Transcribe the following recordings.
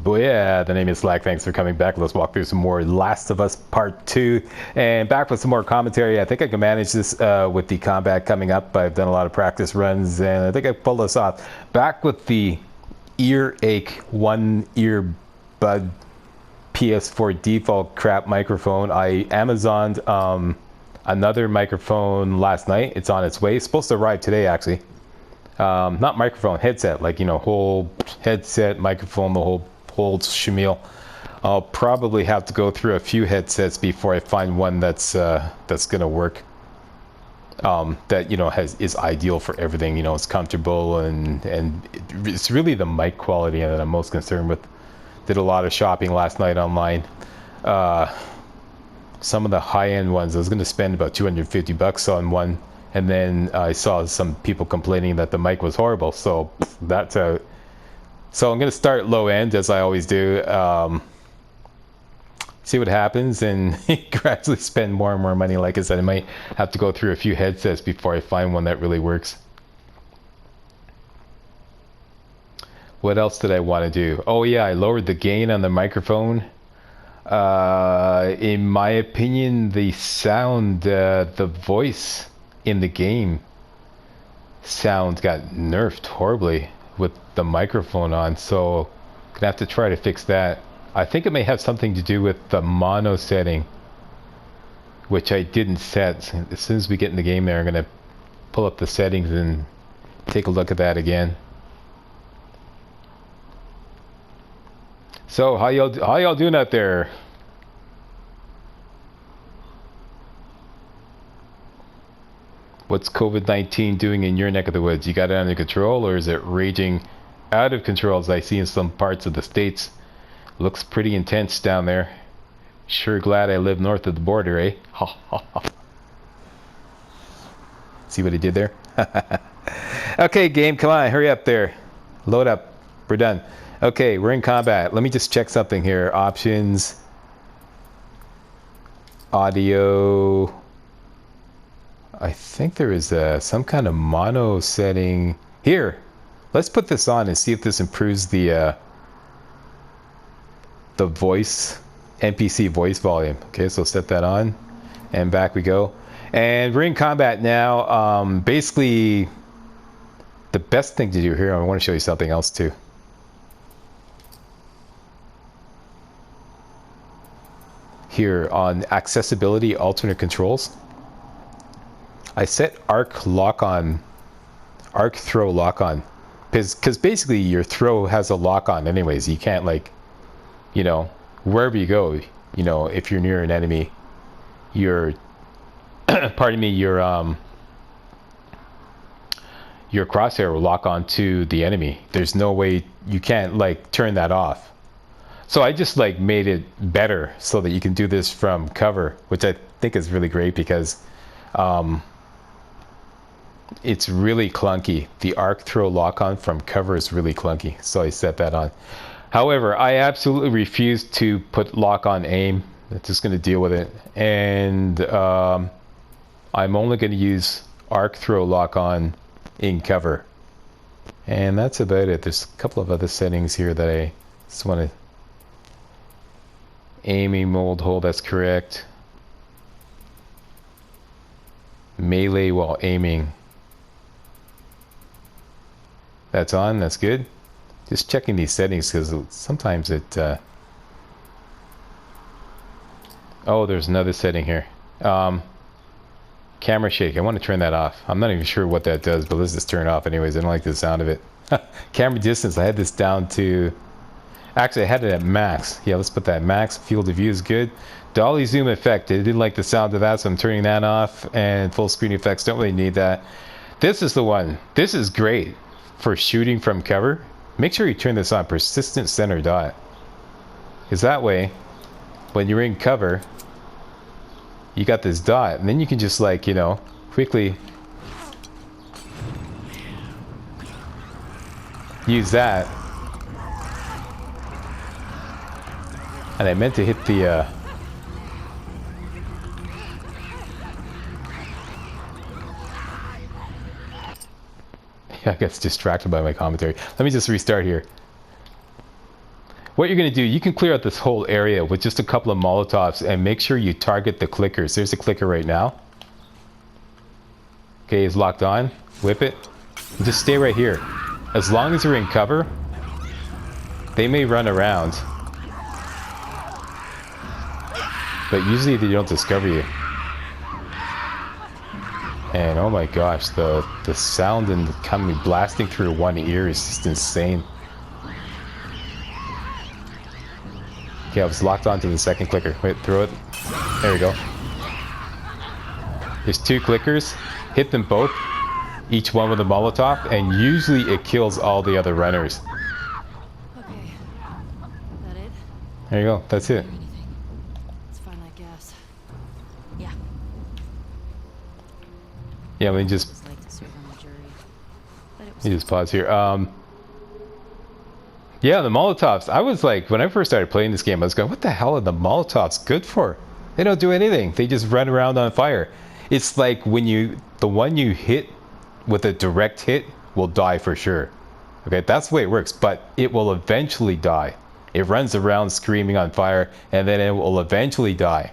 Booyah, the name is Slack. Thanks for coming back. Let's walk through some more Last of Us Part 2. And back with some more commentary. I think I can manage this with the combat coming up. I've done a lot of practice runs, and I think I pulled this off. Back with the earache, one earbud PS4 default crap microphone. I Amazoned another microphone last night. It's on its way. It's supposed to arrive today, actually. Not microphone, headset, like, you know, whole headset, microphone, the whole shamil. I'll probably have to go through a few headsets before I find one that's gonna work. That, you know, is ideal for everything. You know, it's comfortable and it's really the mic quality that I'm most concerned with. Did a lot of shopping last night online. Some of the high-end ones, I was going to spend about $250 on one, and then I saw some people complaining that the mic was horrible. So that's out. So I'm going to start low end, as I always do. See what happens, and gradually spend more and more money. Like I said, I might have to go through a few headsets before I find one that really works. What else did I want to do? Oh yeah, I lowered the gain on the microphone. In my opinion, the sound, the voice in the game sound got nerfed horribly with the microphone on, so gonna have to try to fix that. I think it may have something to do with the mono setting, which I didn't set. As soon as we get in the game there, I'm gonna pull up the settings and take a look at that again. So how y'all doing out there? What's COVID-19 doing in your neck of the woods? You got it under control, or is it raging out of control, as I see in some parts of the States? Looks pretty intense down there. Sure glad I live north of the border, eh? See what he did there? Okay, game, come on, hurry up there. Load up. We're done. Okay, we're in combat. Let me just check something here. Options. Audio. I think there is some kind of mono setting. Here, let's put this on and see if this improves the voice, NPC voice volume. Okay, so set that on, and back we go. And we're in combat now. Basically, the best thing to do here, I want to show you something else too. Here on accessibility alternate controls, I set arc throw lock on, because basically your throw has a lock on anyways. You can't, like, you know, wherever you go, you know, if you're near an enemy, your pardon me, your crosshair will lock on to the enemy. There's no way, you can't like turn that off. So I just like made it better so that you can do this from cover, which I think is really great, because it's really clunky. The arc throw lock on from cover is really clunky, so I set that on. However, I absolutely refuse to put lock on aim. I'm just going to deal with it, and I'm only going to use arc throw lock on in cover, and that's about it. There's a couple of other settings here that I just want to. Aiming mold hold, that's correct. Melee while aiming, that's on, that's good. Just checking these settings, because sometimes it oh, there's another setting here. Camera shake, I want to turn that off. I'm not even sure what that does, but let's just turn it off anyways. I don't like the sound of it. Camera distance, I had this down to, actually I had it at max. Yeah, let's put that max. Field of view is good. Dolly zoom effect, I didn't like the sound of that, so I'm turning that off. And full screen effects, don't really need that. This is the one. This is great for shooting from cover. Make sure you turn this on, persistent center dot, because that way when you're in cover you got this dot, and then you can just, like, you know, quickly use that. And I meant to hit the I got distracted by my commentary. Let me just restart here. what you're going to do, you can clear out this whole area with just a couple of Molotovs and make sure you target the clickers. There's a clicker right now. Okay, it's locked on. Whip it. And just stay right here. As long as you're in cover, they may run around. But usually they don't discover you. And oh my gosh, the sound and coming blasting through one ear is just insane. Okay, I was locked onto the second clicker. Wait, throw it. There we go. There's 2 clickers. Hit them both. Each one with a Molotov, and usually it kills all the other runners. Okay. That it? There you go. That's it. It's fine, I guess. Yeah. Yeah, let me just Like to serve on the jury. But it was let me just pause here. Yeah, the Molotovs. I was like, when I first started playing this game, I was going, what the hell are the Molotovs good for? They don't do anything. They just run around on fire. It's like when the one you hit with a direct hit will die for sure. Okay, that's the way it works, but it will eventually die. It runs around screaming on fire, and then it will eventually die.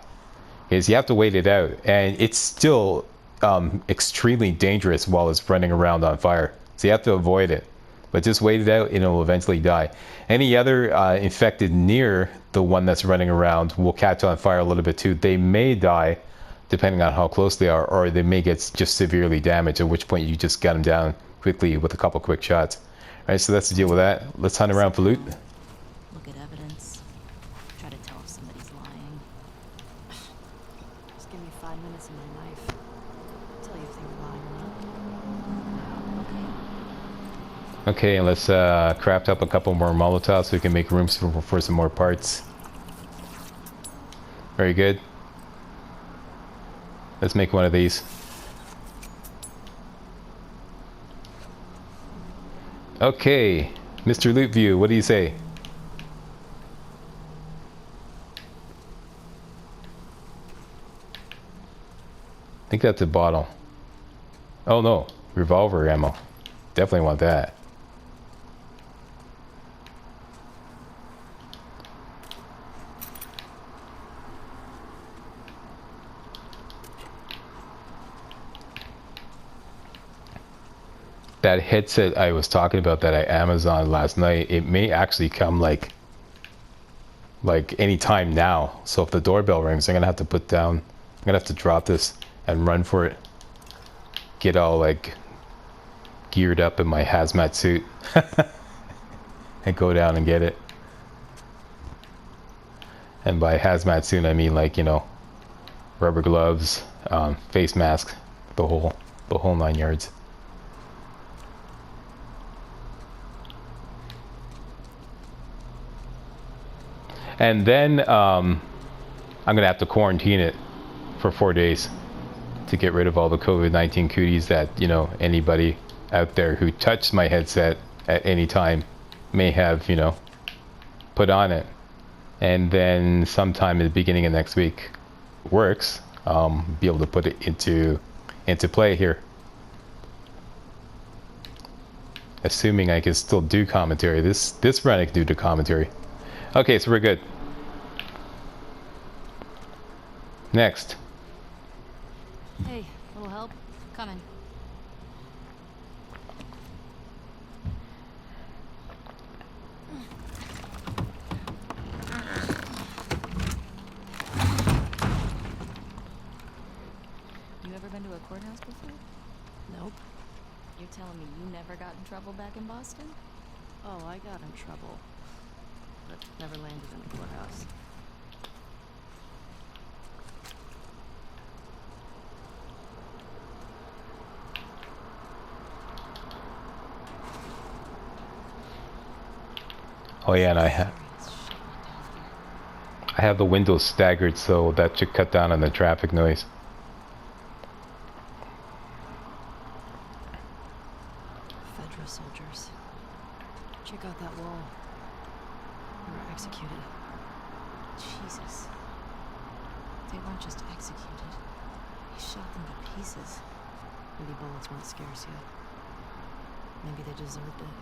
Okay, so you have to wait it out. And it's still extremely dangerous while it's running around on fire. So you have to avoid it. But just wait it out and it will eventually die. Any other infected near the one that's running around will catch on fire a little bit too. They may die depending on how close they are, or they may get just severely damaged, at which point you just get them down quickly with a couple quick shots. All right, so that's the deal with that. Let's hunt around for loot. look at evidence. Try to tell if somebody's lying. Just give me 5 minutes of my life. I'll tell you if they were lying or not. Okay. Okay, and let's craft up a couple more Molotovs so we can make room for some more parts. Very good. Let's make one of these. Okay, Mr. Loot View, what do you say? I think that's a bottle. Oh no, revolver ammo. Definitely want that. That headset I was talking about that I Amazoned last night, it may actually come like any time now. So if the doorbell rings, I'm gonna have to put down, I'm gonna have to drop this and run for it. Get all like geared up in my hazmat suit and go down and get it. And by hazmat suit I mean, like, you know, rubber gloves, face mask, the whole 9 yards. And then I'm gonna have to quarantine it for 4 days to get rid of all the COVID-19 cooties that, you know, anybody out there who touched my headset at any time may have, you know, put on it. And then sometime in the beginning of next week, works, be able to put it into play here. Assuming I can still do commentary. This run I can do the commentary. Okay, so we're good. Next. Hey, little help? Coming. You ever been to a courthouse before? Nope. You're telling me you never got in trouble back in Boston? Oh, I got in trouble. But never landed in a courthouse. Oh yeah, and I have the windows staggered, so that should cut down on the traffic noise. Federal soldiers. Check out that wall. They were executed. Jesus. They weren't just executed. He shot them to pieces. Maybe bullets weren't scarce yet. Maybe they deserved it.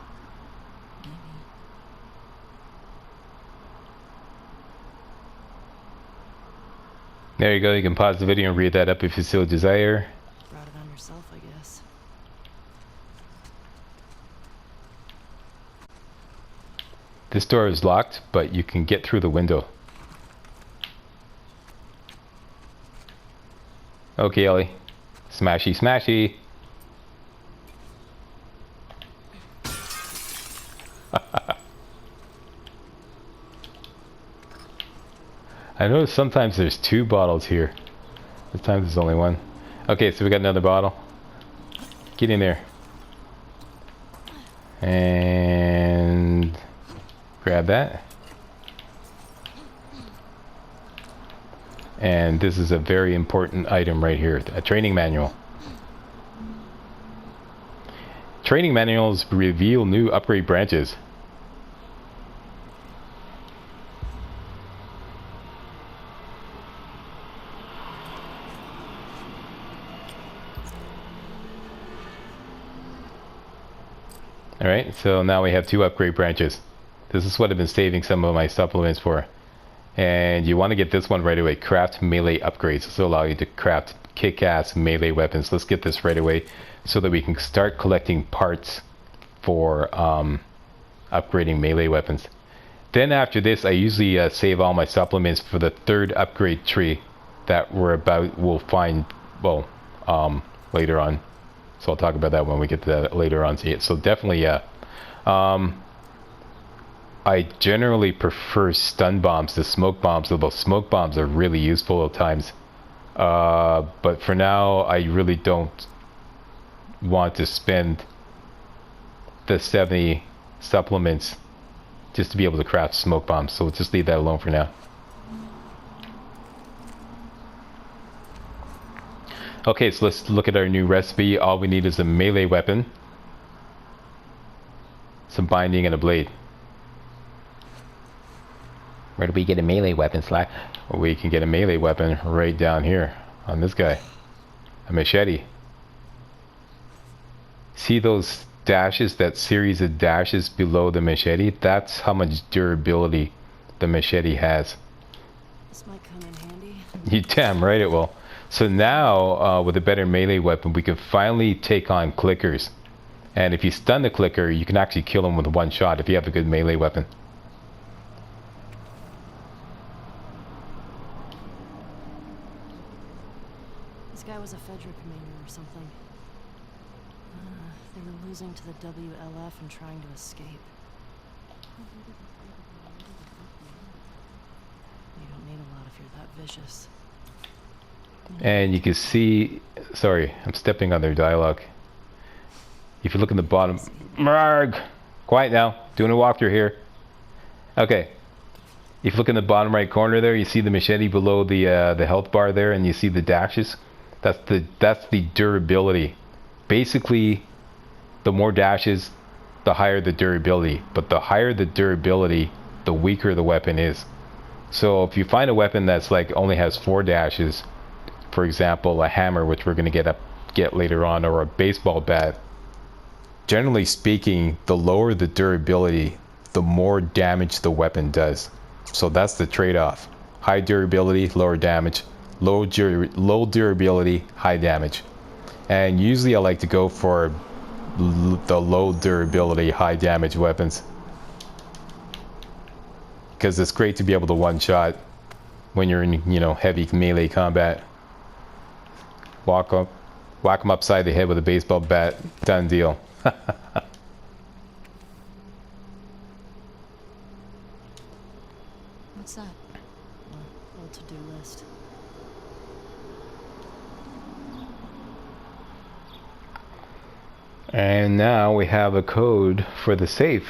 Maybe. There you go. You can pause the video and read that up if you so desire. Brought it on yourself, I guess. This door is locked, but you can get through the window. Okay, Ellie. Smashy, smashy. I notice sometimes there's 2 bottles here. Sometimes there's only 1. Okay, so we got another bottle. Get in there. And grab that. And this is a very important item right here, a training manual. Training manuals reveal new upgrade branches. Alright, so now we have 2 upgrade branches. This is what I've been saving some of my supplements for. And you want to get this one right away. Craft melee upgrades. This will allow you to craft kick-ass melee weapons. Let's get this right away so that we can start collecting parts for upgrading melee weapons. Then after this, I usually save all my supplements for the 3rd upgrade tree that we'll find, well, later on. So I'll talk about that when we get to that later on. So definitely, yeah. I generally prefer stun bombs to smoke bombs, although smoke bombs are really useful at times. But for now, I really don't want to spend the 70 supplements just to be able to craft smoke bombs. So we'll just leave that alone for now. Okay, so let's look at our new recipe. All we need is a melee weapon, some binding, and a blade. Where do we get a melee weapon, Slack? Well, we can get a melee weapon right down here on this guy. A machete. See those dashes, that series of dashes below the machete? That's how much durability the machete has. This might come in handy. You damn right it will. So now, with a better melee weapon, we can finally take on clickers. And if you stun the clicker, you can actually kill him with 1 shot if you have a good melee weapon. This guy was a Fedra commander or something. They were losing to the WLF and trying to escape. You don't need a lot if you're that vicious. And you can see, sorry, I'm stepping on their dialogue. If you look in the bottom, Marg! Quiet now, doing a walkthrough here. Okay. If you look in the bottom right corner there, you see the machete below the health bar there, and you see the dashes. That's the durability. Basically, the more dashes, the higher the durability. But the higher the durability, the weaker the weapon is. So if you find a weapon that's like only has 4 dashes, for example, a hammer, which we're going to get later on, or a baseball bat, generally speaking, the lower the durability, the more damage the weapon does. So that's the trade-off. High durability, lower damage. Low durability, high damage. And usually I like to go for the low durability, high damage weapons, because it's great to be able to one-shot when you're in, heavy melee combat. Whack them upside the head with a baseball bat. Done deal. What's that? Old to-do list. And now we have a code for the safe,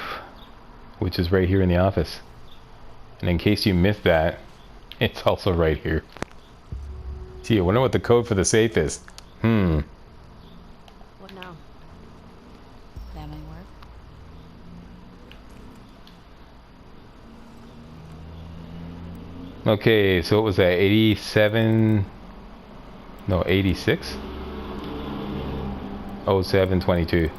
which is right here in the office. And in case you missed that, it's also right here. Gee, I wonder what the code for the safe is. What now? That may work. Okay, so it was at 87... No, 86? 0722.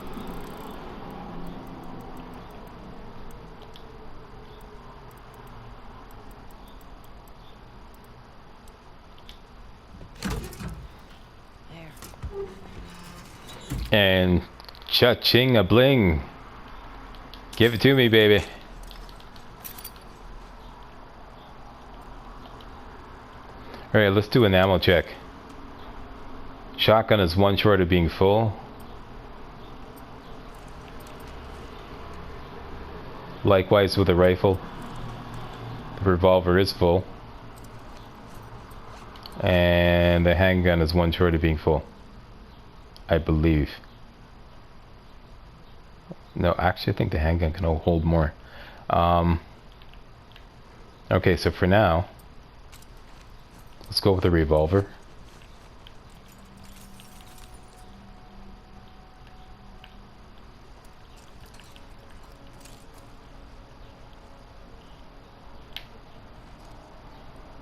And cha-ching a bling. Give it to me, baby. Alright, let's do an ammo check. Shotgun is one short of being full. Likewise with a rifle. The revolver is full. And the handgun is one short of being full, I believe. No, actually I think the handgun can hold more. Okay, so for now, let's go with the revolver.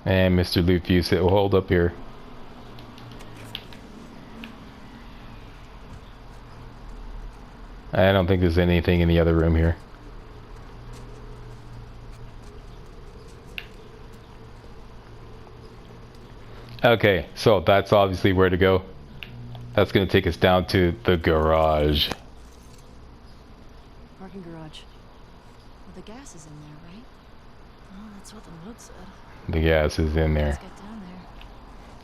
And Mr. Loot View said, hold up here. I don't think there's anything in the other room here. Okay, so that's obviously where to go. That's going to take us down to the garage. Parking garage. Well, the gas is in there, right? Oh, that's what the note said. The gas is in there. Let's get down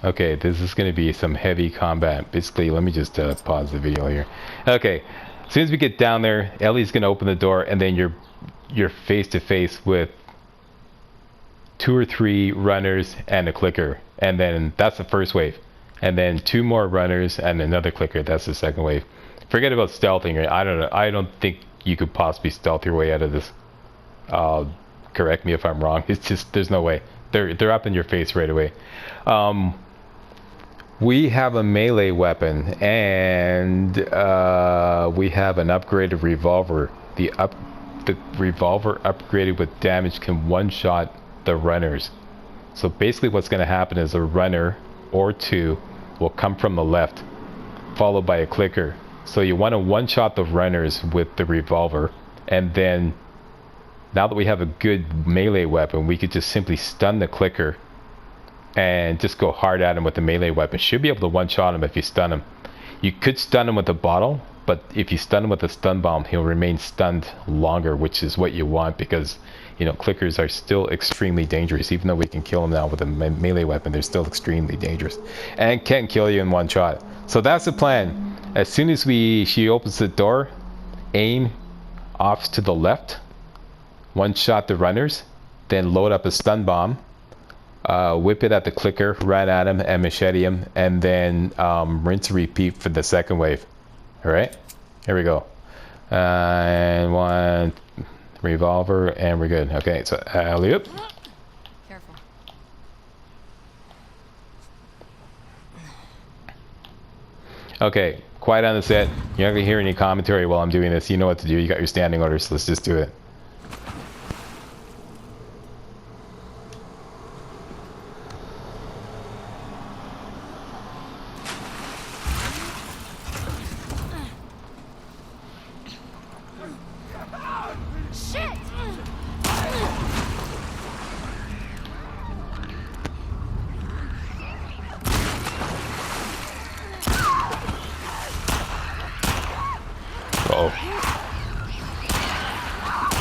there. Okay, this is going to be some heavy combat. Basically, let me just pause the video here. Okay, as soon as we get down there, Ellie's going to open the door, and then you're face to face with 2 or 3 runners and a clicker, and then that's the first wave, and then 2 more runners and another clicker. That's the second wave. Forget about stealthing. I don't know. I don't think you could possibly stealth your way out of this. Correct me if I'm wrong. It's just there's no way. They're up in your face right away. We have a melee weapon, and we have an upgraded revolver. The revolver upgraded with damage can one-shot the runners. So basically what's going to happen is a runner or 2 will come from the left, followed by a clicker. So you want to one-shot the runners with the revolver, and then now that we have a good melee weapon, we could just simply stun the clicker and just go hard at him with the melee weapon. Should be able to one-shot him if you stun him. You could stun him with a bottle, but if you stun him with a stun bomb, he'll remain stunned longer, which is what you want, because you know clickers are still extremely dangerous. Even though we can kill them now with a melee weapon, they're still extremely dangerous and can kill you in one shot. So that's the plan. As soon as she opens the door, aim off to the left, one shot the runners, then load up a stun bomb, whip it at the clicker, run at him and machete him, and then rinse and repeat for the second wave. Alright, here we go. And 1 revolver, and we're good. Okay, so alley-oop. Careful. Okay, quiet on the set. You're not gonna hear any commentary while I'm doing this. You know what to do. You got your standing orders, so let's just do it.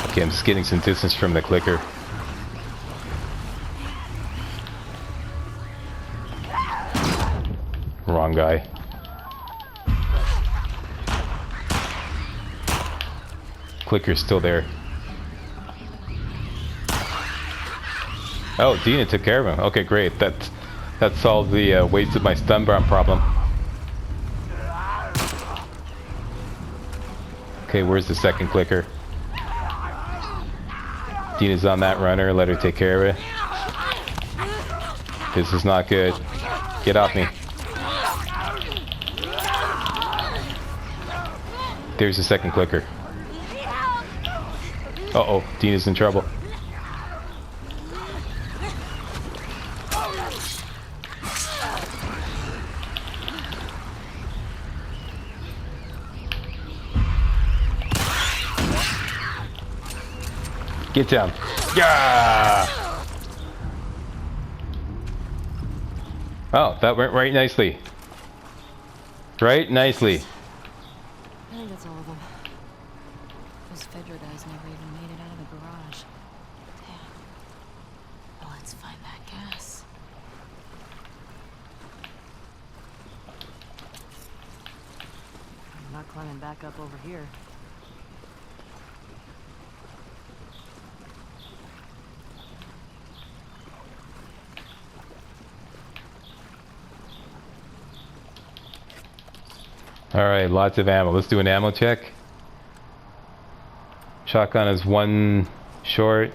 Okay, I'm just getting some distance from the clicker. Wrong guy. Clicker's still there. Oh, Dina took care of him. Okay, great. That solved the waste of my stun bomb problem. Okay, where's the second clicker? Dina's on that runner. Let her take care of it. This is not good. Get off me. There's the second clicker. Uh-oh, Dina's in trouble. Get down. Yeah! Oh, that went right nicely. Right nicely. think that's all of them. Those Fedra guys never even made it out of the garage. Damn. Well, let's find that gas. I'm not climbing back up over here. Alright, lots of ammo. Let's do an ammo check. Shotgun is 1 short.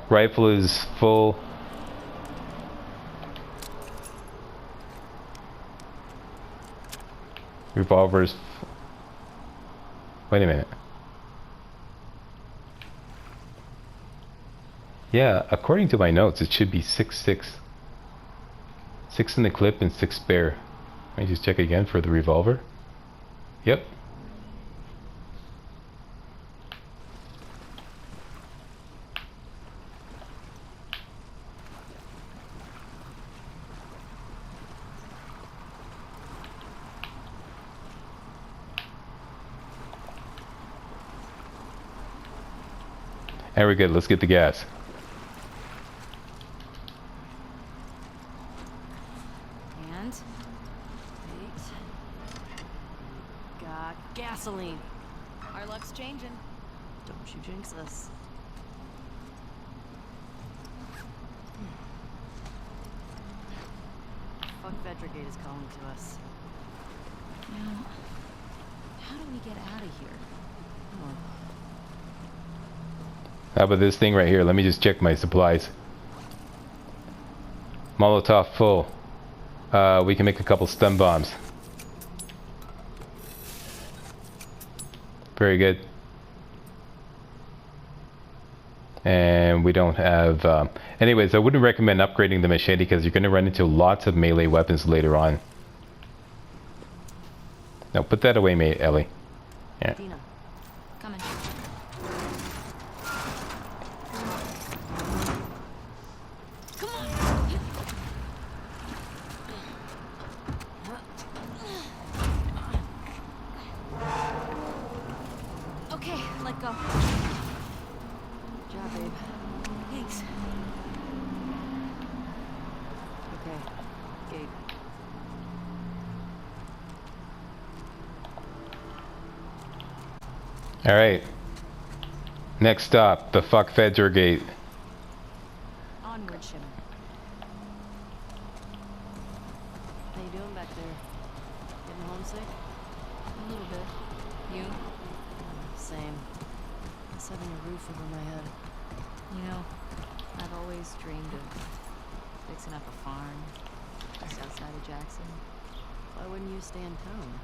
Rifle is full. Revolver's... Wait a minute. Yeah, according to my notes, it should be 6.6. 6 in the clip and 6 spare. Let me just check again for the revolver. Yep. And we're good. Let's get the gas. And wait. Got gasoline. Our luck's changing. Don't you jinx us. Fuck Vedragate is calling to us. Now, how do we get out of here? Oh. How about this thing right here? Let me just check my supplies. Molotov full. We can make a couple stun bombs. Very good. And we don't have... anyways, I wouldn't recommend upgrading the machete because you're going to run into lots of melee weapons later on. Now put that away, mate, Ellie. Yeah. Dina, coming. Come on. Okay, let go. Good job, babe. Thanks. Okay, Gabe. Alright. Next stop, the fuck Fedra gate. Onward, Shimmer. How you doing back there? Getting homesick? A little bit. You? Same. Just having a roof over my head. You know, I've always dreamed of fixing up a farm just outside of Jackson. Why wouldn't you stay in town?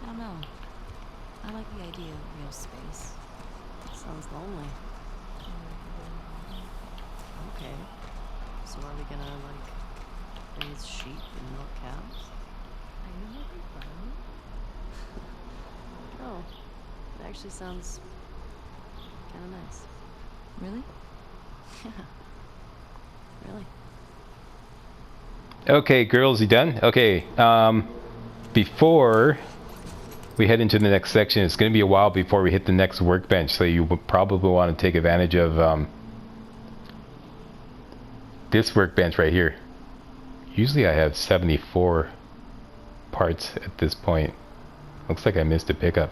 I don't know. I like the idea of real space. Sounds lonely. Okay. So are we gonna, like, raise sheep and milk cows? Are you making fun of me? No. It actually sounds kinda nice. Really? Yeah. Really. Okay, girls, you done? Okay, before we head into the next section, it's going to be a while before we hit the next workbench, so you will probably want to take advantage of this workbench right here. Usually I have 74 parts at this point. Looks like I missed a pickup.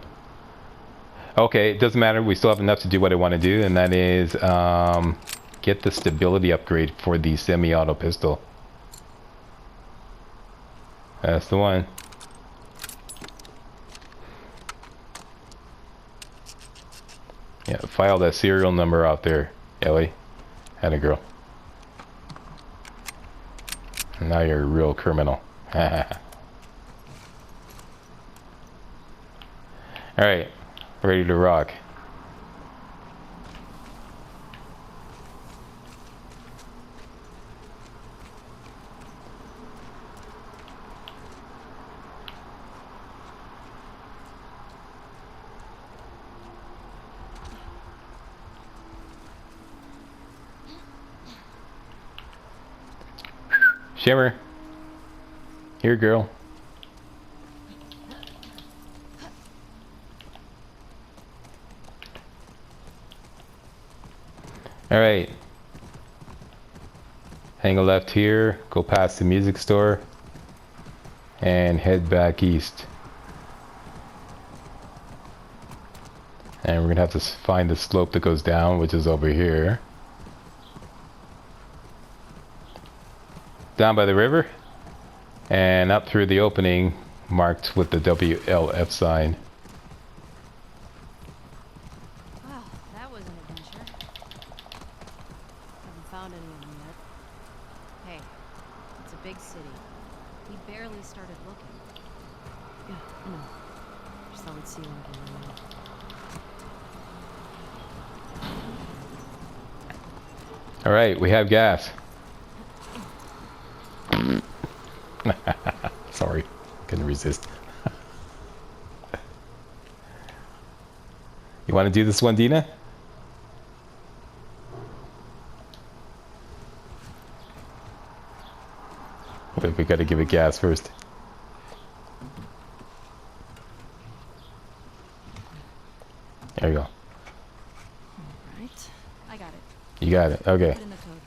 Okay, it doesn't matter, we still have enough to do what I want to do, and that is get the stability upgrade for the semi-auto pistol. That's the one. Yeah, file that serial number out there, Ellie. Atta girl. Now you're a real criminal. Alright, ready to rock. Shimmer. Here, girl. Alright. Hang a left here, go past the music store, and head back east. And we're gonna have to find the slope that goes down, which is over here. Down by the river, and up through the opening marked with the WLF sign. Wow, that was an adventure. Haven't found any of them yet. Hey, it's a big city. We barely started looking. Yeah, I know. Just thought we'd see one again. Alright, we have gas. Sorry, couldn't resist. You want to do this one, Dina? But we got to give it gas first. There you go. Alright, I got it. You got it. Okay. Put in the code.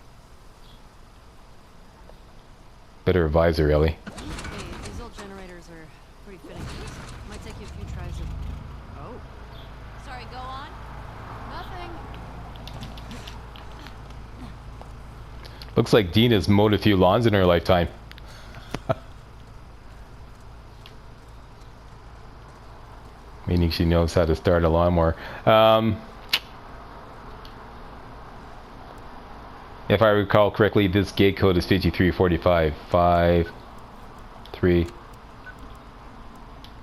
Better advisor, Ellie. Hey, these old generators are pretty finicky. Might take you a few tries of... Oh. Sorry, go on. Nothing. Looks like Dina's mowed a few lawns in her lifetime. Meaning she knows how to start a lawnmower. If I recall correctly, this gate code is 5345. 5, 3,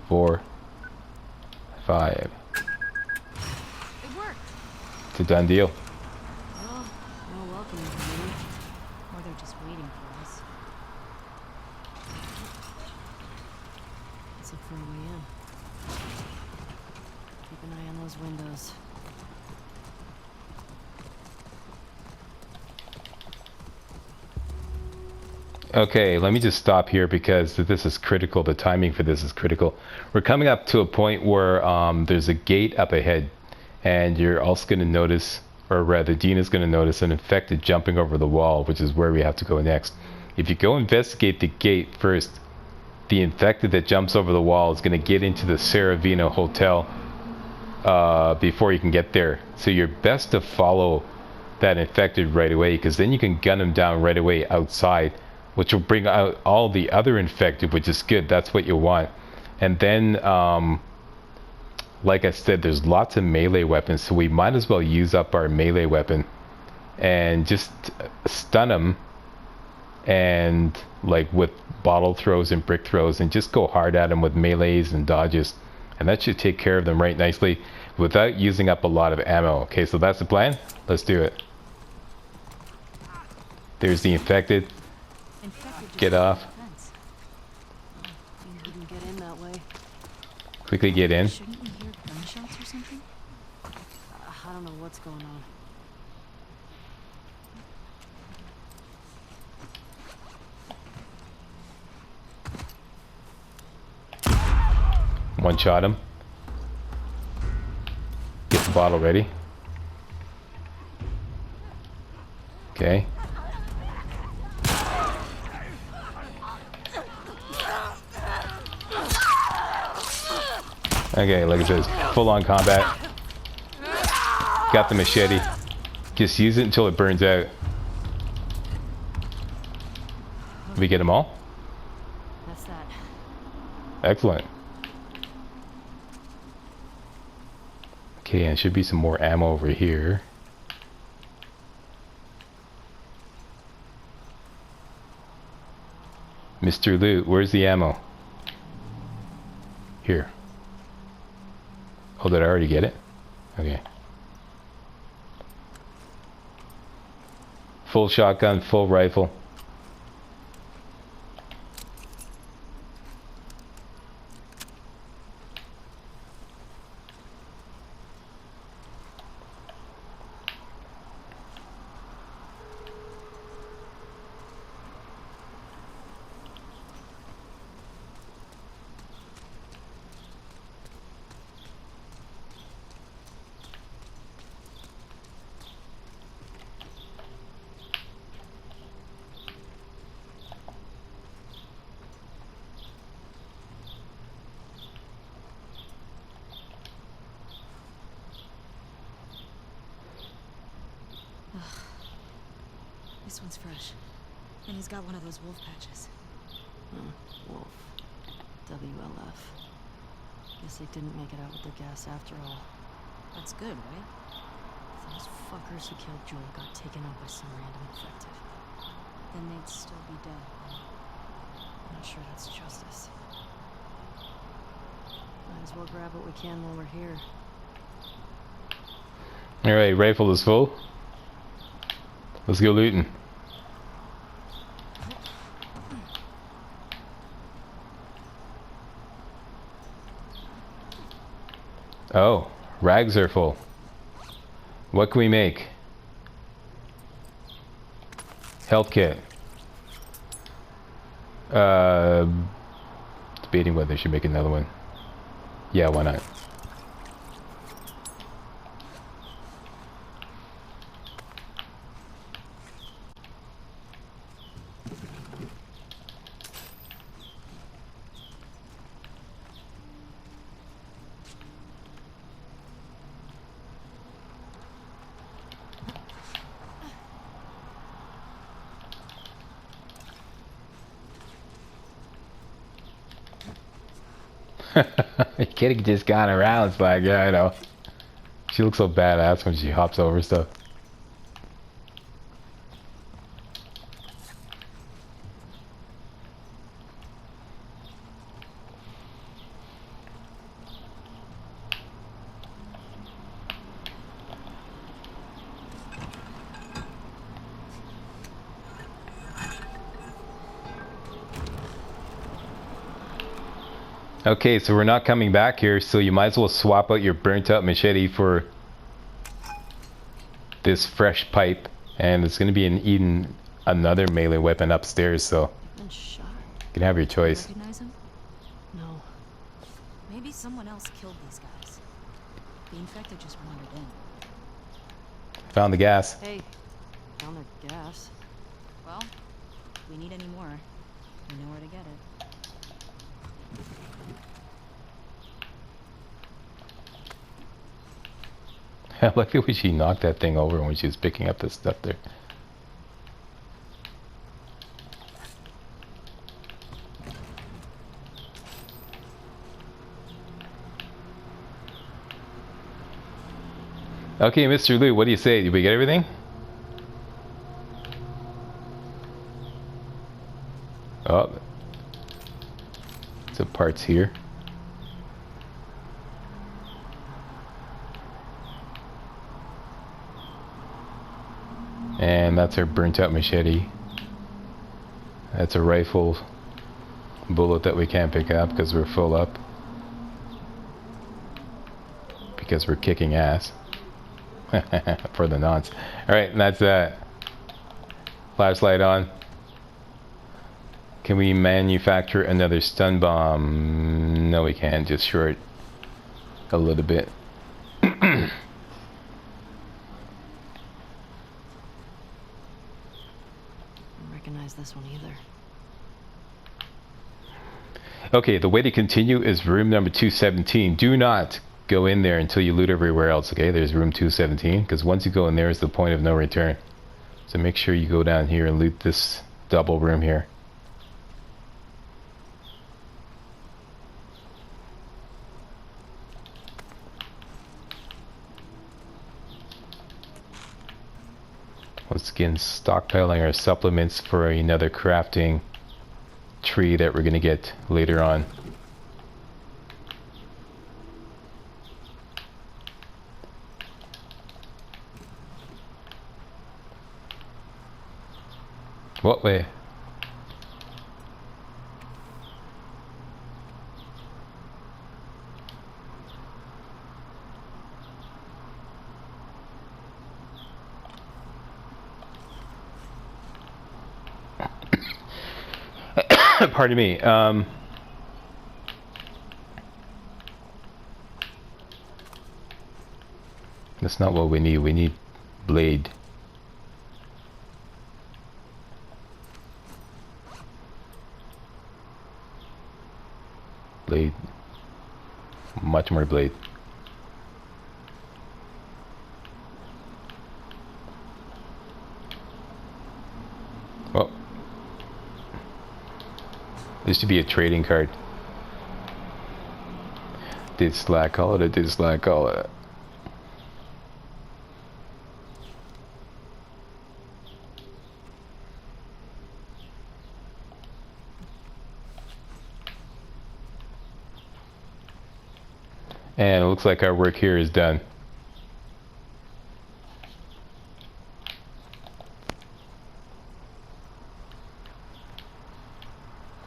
4, 5. It worked. It's a done deal. Well, no welcome, really. Or they're just waiting for us. Let's look for a way in. Keep an eye on those windows. Okay, let me just stop here because this is critical. The timing for this is critical. We're coming up to a point where there's a gate up ahead, and you're also going to notice, or rather Dina's going to notice, an infected jumping over the wall, which is where we have to go next. If you go investigate the gate first, the infected that jumps over the wall is going to get into the Serevena hotel before you can get there. So you're best to follow that infected right away, because then you can gun him down right away outside, which will bring out all the other infected, which is good. That's what you want. And then, like I said, there's lots of melee weapons, so we might as well use up our melee weapon and just stun them, and like with bottle throws and brick throws, and just go hard at them with melees and dodges, and that should take care of them right nicely without using up a lot of ammo. Okay, so that's the plan. Let's do it. There's the infected. Get off. Didn't get in that way. Quickly get in. Shouldn't we hear gunshots or something? I don't know what's going on. One shot him. Get the bottle ready. Okay. Okay, like it says, full on combat. Got the machete. Just use it until it burns out. Did we get them all? That's that. Excellent. Okay, and there should be some more ammo over here. Mr. Loot, where's the ammo? Here. Oh, did I already get it? Okay. Full shotgun, full rifle. This one's fresh. And he's got one of those wolf patches. Wolf. WLF. Guess they didn't make it out with the gas after all. That's good, right? If those fuckers who killed Joel got taken out by some random infected, then they'd still be dead. I'm not sure that's justice. Might as well grab what we can while we're here. Alright, rifle is full. Let's go looting. Oh, rags are full. What can we make? Health kit. Debating whether I should make another one. Yeah, why not? Kitty just got around. It's like, yeah, I know. She looks so badass when she hops over stuff. Okay, so we're not coming back here, so you might as well swap out your burnt out machete for this fresh pipe, and it's going to be even another melee weapon upstairs, so Been shot. you can have your choice. Recognize him? No. Maybe someone else killed these guys. The infected just wandered in. Found the gas. Hey, found their gas. Well, if we need any more, we know where to get it. I like the way she knocked that thing over when she was picking up the stuff there. Okay, Mr. Lou, what do you say? Did we get everything? Oh. Some parts here. And that's our burnt out machete. That's a rifle bullet that we can't pick up because we're full up. Because we're kicking ass. For the nonce. Alright, and that's that. Flashlight on. Can we manufacture another stun bomb? No, we can't. Just short a little bit. This one either. Okay, the way to continue is room number 217. Do not go in there until you loot everywhere else, okay? There's room 217, because once you go in there is the point of no return. So make sure you go down here and loot this double room here. Once again, stockpiling our supplements for another crafting tree that we're going to get later on. What way? Pardon me. That's not what we need. We need blade. Blade. Much more blade. This should be a trading card. Did Slack call it? Did Slack call it? And it looks like our work here is done.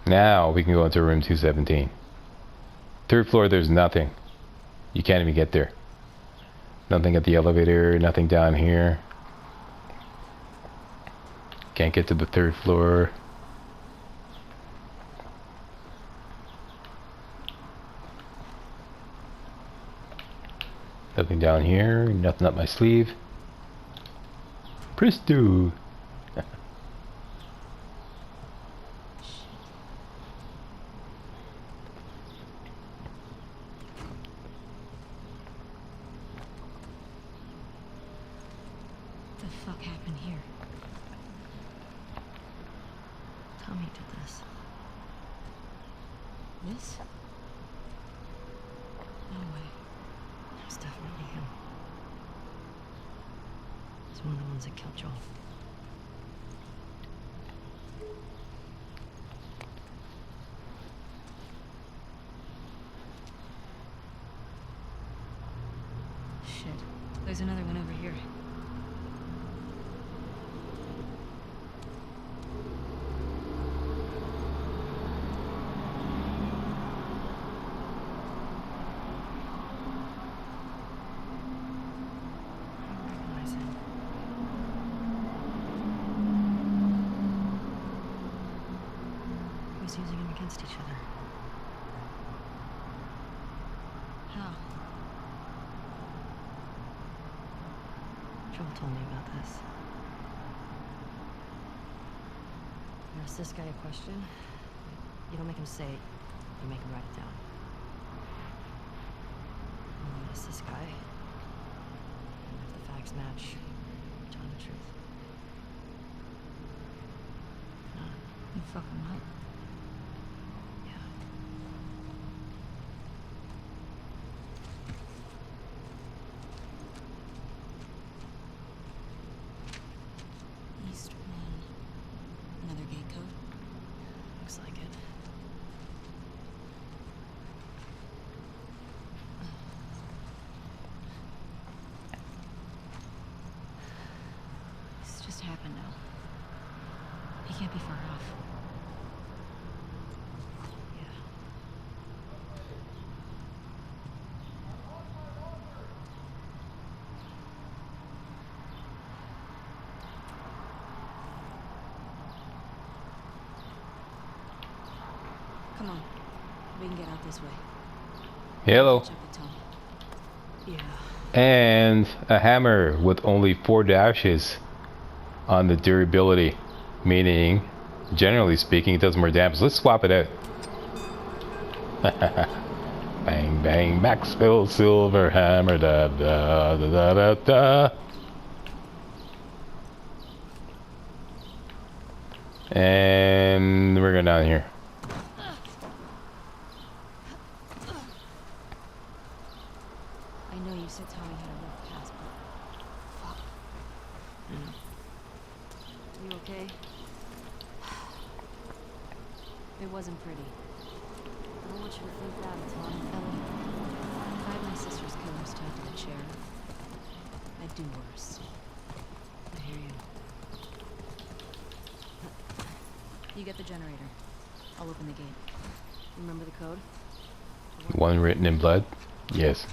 Now we can go into room 217. Third floor, there's nothing. You can't even get there. Nothing at the elevator, nothing down here. Can't get to the third floor. Nothing down here, nothing up my sleeve. Presto! What the fuck happened here? Tommy did this. This? No way. It's definitely him. He's one of the ones that killed Joel. Shit. There's another one over here. Using them against each other. How? Joel told me about this. You ask this guy a question, you don't make him say it, you make him write it down. And you ask this guy, and if the facts match, you're telling the truth. You fucking right. Another gate code? Looks like it. This just happened now. He can't be far off. Yeah. Come on. We can get out this way. Hello. Catch up with Tom. Yeah. And a hammer with only 4 dashes on the durability, meaning, generally speaking, it does more damage. Let's swap it out. Bang, bang, Maxwell Silver Hammer, da da da da da da. And we're going down here. I know you said Tommy had a rough past, but fuck. You okay? It wasn't pretty. I don't want you to think that, Tom. Ellie, if I had my sister's killers tied to the chair, I'd do worse. I hear you. You get the generator. I'll open the gate. Remember the code? One written in blood? Yes.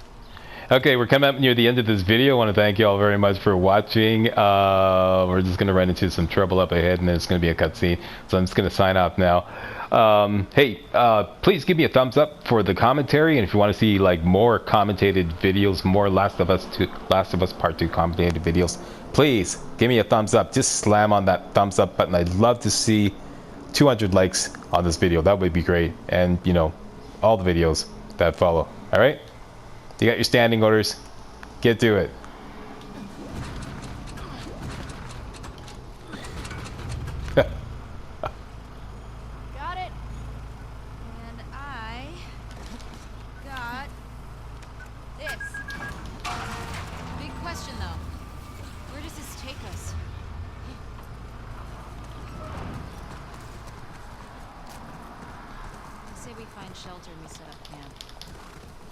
Okay, we're coming up near the end of this video. I want to thank you all very much for watching. We're just going to run into some trouble up ahead, and then it's going to be a cutscene. So I'm just going to sign off now. Hey, please give me a thumbs up for the commentary, and if you want to see like more commentated videos, more Last of Us Part 2 commentated videos, please give me a thumbs up. Just slam on that thumbs up button. I'd love to see 200 likes on this video. That would be great. And, you know, all the videos that follow. All right? You got your standing orders. Get to it. Got it. find shelter and we set up camp.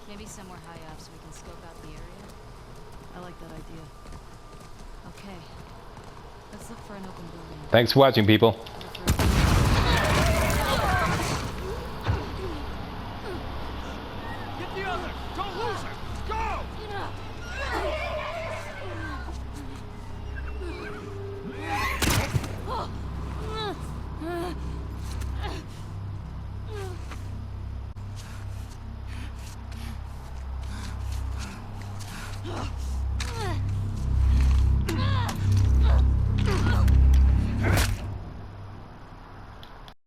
Maybe somewhere high up so we can scope out the area. I like that idea. Okay. Let's look for an open building. Thanks for watching, people. Get the other! Don't lose her! Go! Ugh.